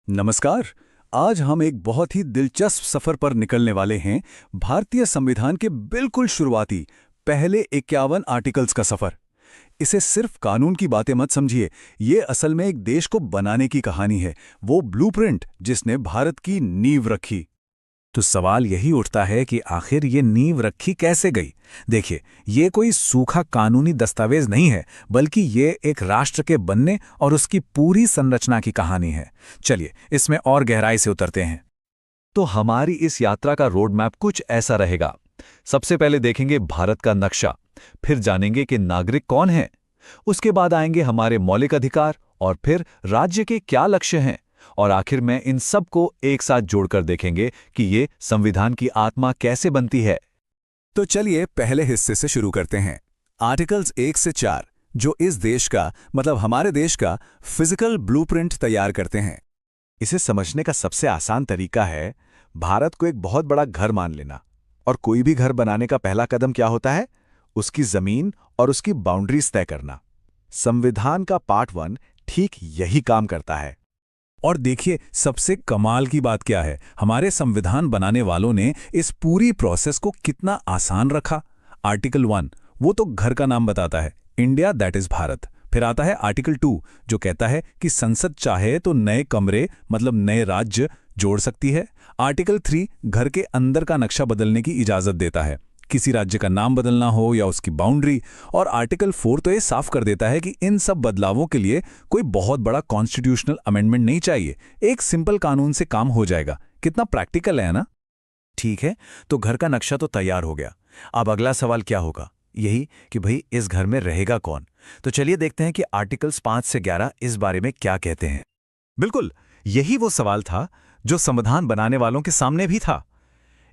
नमस्कार। आज हम एक बहुत ही दिलचस्प सफर पर निकलने वाले हैं। भारतीय संविधान के बिल्कुल शुरुआती पहले 51 आर्टिकल्स का सफर। इसे सिर्फ कानून की बातें मत समझिए, ये असल में एक देश को बनाने की कहानी है, वो ब्लूप्रिंट जिसने भारत की नींव रखी। तो सवाल यही उठता है कि आखिर ये नींव रखी कैसे गई। देखिए, ये कोई सूखा कानूनी दस्तावेज नहीं है, बल्कि ये एक राष्ट्र के बनने और उसकी पूरी संरचना की कहानी है। चलिए इसमें और गहराई से उतरते हैं। तो हमारी इस यात्रा का रोड मैप कुछ ऐसा रहेगा। सबसे पहले देखेंगे भारत का नक्शा, फिर जानेंगे कि नागरिक कौन है, उसके बाद आएंगे हमारे मौलिक अधिकार और फिर राज्य के क्या लक्ष्य हैं, और आखिर में इन सब को एक साथ जोड़कर देखेंगे कि ये संविधान की आत्मा कैसे बनती है। तो चलिए पहले हिस्से से शुरू करते हैं। आर्टिकल्स 1 से 4 जो इस देश का मतलब हमारे देश का फिजिकल ब्लूप्रिंट तैयार करते हैं। इसे समझने का सबसे आसान तरीका है भारत को एक बहुत बड़ा घर मान लेना। और कोई भी घर बनाने का पहला कदम क्या होता है? उसकी जमीन और उसकी बाउंड्रीज तय करना। संविधान का पार्ट 1 ठीक यही काम करता है। और देखिए सबसे कमाल की बात क्या है, हमारे संविधान बनाने वालों ने इस पूरी प्रोसेस को कितना आसान रखा। आर्टिकल 1 वो तो घर का नाम बताता है, इंडिया दैट इज भारत। फिर आता है आर्टिकल 2 जो कहता है कि संसद चाहे तो नए कमरे मतलब नए राज्य जोड़ सकती है। आर्टिकल 3 घर के अंदर का नक्शा बदलने की इजाजत देता है, किसी राज्य का नाम बदलना हो या उसकी बाउंड्री। और आर्टिकल 4 तो ये साफ कर देता है कि इन सब बदलावों के लिए कोई बहुत बड़ा कॉन्स्टिट्यूशनल अमेंडमेंट नहीं चाहिए, एक सिंपल कानून से काम हो जाएगा। कितना प्रैक्टिकल है ना। ठीक है, तो घर का नक्शा तो तैयार हो गया। अब अगला सवाल क्या होगा? यही कि भाई इस घर में रहेगा कौन। तो चलिए देखते हैं कि आर्टिकल्स 5 से 11 इस बारे में क्या कहते हैं। बिल्कुल, यही वो सवाल था जो संविधान बनाने वालों के सामने भी था।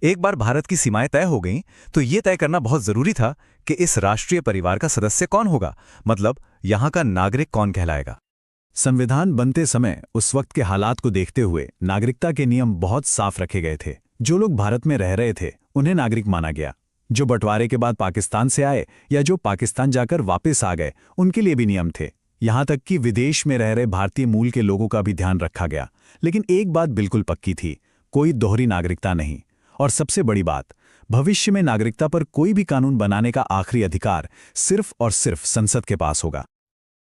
एक बार भारत की सीमाएं तय हो गईं, तो यह तय करना बहुत जरूरी था कि इस राष्ट्रीय परिवार का सदस्य कौन होगा, मतलब यहां का नागरिक कौन कहलाएगा। संविधान बनते समय उस वक्त के हालात को देखते हुए नागरिकता के नियम बहुत साफ रखे गए थे। जो लोग भारत में रह रहे थे उन्हें नागरिक माना गया। जो बंटवारे के बाद पाकिस्तान से आए या जो पाकिस्तान जाकर वापस आ गए उनके लिए भी नियम थे। यहां तक कि विदेश में रह रहे भारतीय मूल के लोगों का भी ध्यान रखा गया। लेकिन एक बात बिल्कुल पक्की थी, कोई दोहरी नागरिकता नहीं। और सबसे बड़ी बात, भविष्य में नागरिकता पर कोई भी कानून बनाने का आखिरी अधिकार सिर्फ और सिर्फ संसद के पास होगा।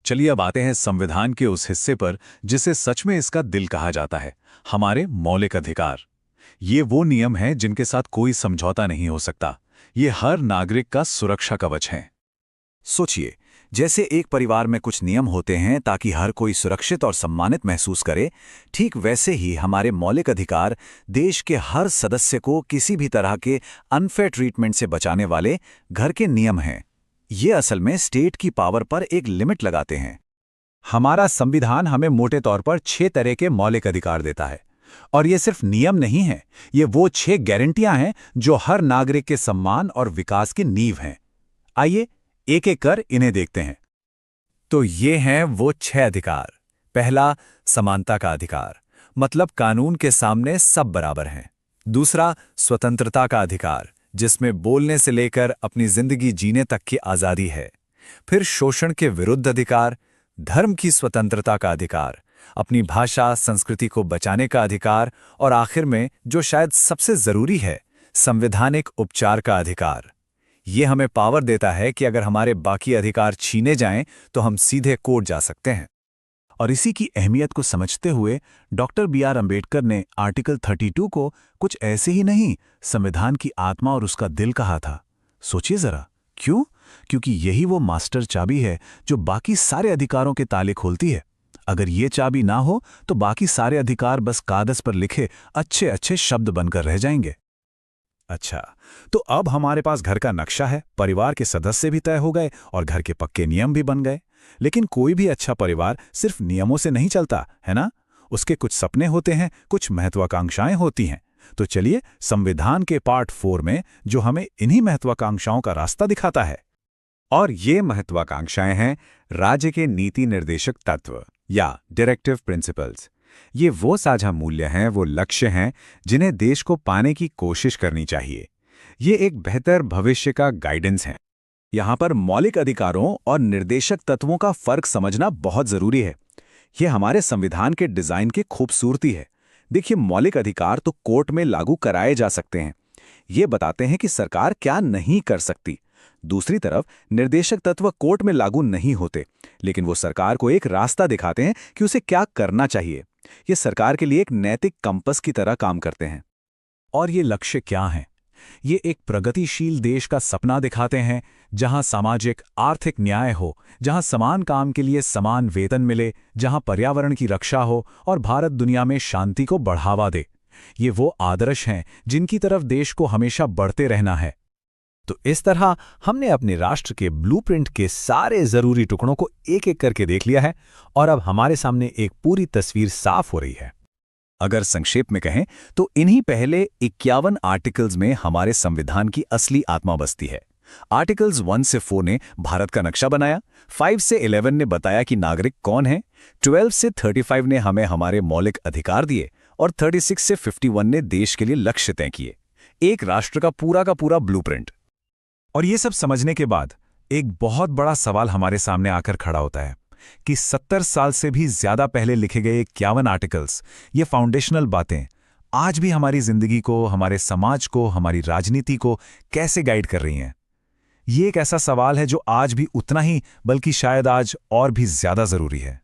चलिए अब आते हैं संविधान के उस हिस्से पर जिसे सच में इसका दिल कहा जाता है, हमारे मौलिक अधिकार। ये वो नियम हैं जिनके साथ कोई समझौता नहीं हो सकता। ये हर नागरिक का सुरक्षा कवच है। सोचिए, जैसे एक परिवार में कुछ नियम होते हैं ताकि हर कोई सुरक्षित और सम्मानित महसूस करे, ठीक वैसे ही हमारे मौलिक अधिकार देश के हर सदस्य को किसी भी तरह के अनफेयर ट्रीटमेंट से बचाने वाले घर के नियम हैं। ये असल में स्टेट की पावर पर एक लिमिट लगाते हैं। हमारा संविधान हमें मोटे तौर पर 6 तरह के मौलिक अधिकार देता है। और ये सिर्फ नियम नहीं है, ये वो 6 गारंटियां हैं जो हर नागरिक के सम्मान और विकास की नींव हैं। आइए एक एक कर इन्हें देखते हैं। तो ये हैं वो 6 अधिकार। पहला, समानता का अधिकार, मतलब कानून के सामने सब बराबर हैं। दूसरा, स्वतंत्रता का अधिकार, जिसमें बोलने से लेकर अपनी जिंदगी जीने तक की आज़ादी है। फिर शोषण के विरुद्ध अधिकार, धर्म की स्वतंत्रता का अधिकार, अपनी भाषा संस्कृति को बचाने का अधिकार, और आखिर में जो शायद सबसे जरूरी है, संवैधानिक उपचार का अधिकार। ये हमें पावर देता है कि अगर हमारे बाकी अधिकार छीने जाएं तो हम सीधे कोर्ट जा सकते हैं। और इसी की अहमियत को समझते हुए डॉक्टर B.R. अम्बेडकर ने आर्टिकल 32 को कुछ ऐसे ही नहीं, संविधान की आत्मा और उसका दिल कहा था। सोचिए जरा, क्यों? क्योंकि यही वो मास्टर चाबी है जो बाकी सारे अधिकारों के ताले खोलती है। अगर ये चाबी ना हो तो बाकी सारे अधिकार बस कागज पर लिखे अच्छे अच्छे शब्द बनकर रह जाएंगे। अच्छा, तो अब हमारे पास घर का नक्शा है, परिवार के सदस्य भी तय हो गए और घर के पक्के नियम भी बन गए। लेकिन कोई भी अच्छा परिवार सिर्फ नियमों से नहीं चलता, है ना? उसके कुछ सपने होते हैं, कुछ महत्वाकांक्षाएं होती हैं। तो चलिए संविधान के पार्ट 4 में जो हमें इन्हीं महत्वाकांक्षाओं का रास्ता दिखाता है। और ये महत्वाकांक्षाएं हैं राज्य के नीति निर्देशक तत्व या डायरेक्टिव प्रिंसिपल्स। ये वो साझा मूल्य हैं, वो लक्ष्य हैं जिन्हें देश को पाने की कोशिश करनी चाहिए। ये एक बेहतर भविष्य का गाइडेंस है। यहाँ पर मौलिक अधिकारों और निर्देशक तत्वों का फर्क समझना बहुत जरूरी है। ये हमारे संविधान के डिजाइन की खूबसूरती है। देखिए, मौलिक अधिकार तो कोर्ट में लागू कराए जा सकते हैं। ये बताते हैं कि सरकार क्या नहीं कर सकती। दूसरी तरफ निर्देशक तत्व कोर्ट में लागू नहीं होते, लेकिन वो सरकार को एक रास्ता दिखाते हैं कि उसे क्या करना चाहिए। ये सरकार के लिए एक नैतिक कंपस की तरह काम करते हैं। और ये लक्ष्य क्या हैं? ये एक प्रगतिशील देश का सपना दिखाते हैं, जहां सामाजिक आर्थिक न्याय हो, जहां समान काम के लिए समान वेतन मिले, जहां पर्यावरण की रक्षा हो और भारत दुनिया में शांति को बढ़ावा दे। ये वो आदर्श हैं जिनकी तरफ देश को हमेशा बढ़ते रहना है। तो इस तरह हमने अपने राष्ट्र के ब्लूप्रिंट के सारे जरूरी टुकड़ों को एक एक करके देख लिया है और अब हमारे सामने एक पूरी तस्वीर साफ हो रही है। अगर संक्षेप में कहें तो इन्हीं पहले 51 आर्टिकल्स में हमारे संविधान की असली आत्मा बसती है। आर्टिकल्स 1 से 4 ने भारत का नक्शा बनाया, 5 से 11 ने बताया कि नागरिक कौन है, 12 से 35 ने हमें हमारे मौलिक अधिकार दिए और 36 से 51 ने देश के लिए लक्ष्य तय किए। एक राष्ट्र का पूरा ब्लूप्रिंट। और ये सब समझने के बाद एक बहुत बड़ा सवाल हमारे सामने आकर खड़ा होता है कि 70 साल से भी ज्यादा पहले लिखे गए 51 आर्टिकल्स, ये फाउंडेशनल बातें आज भी हमारी जिंदगी को, हमारे समाज को, हमारी राजनीति को कैसे गाइड कर रही हैं? ये एक ऐसा सवाल है जो आज भी उतना ही, बल्कि शायद आज और भी ज्यादा जरूरी है।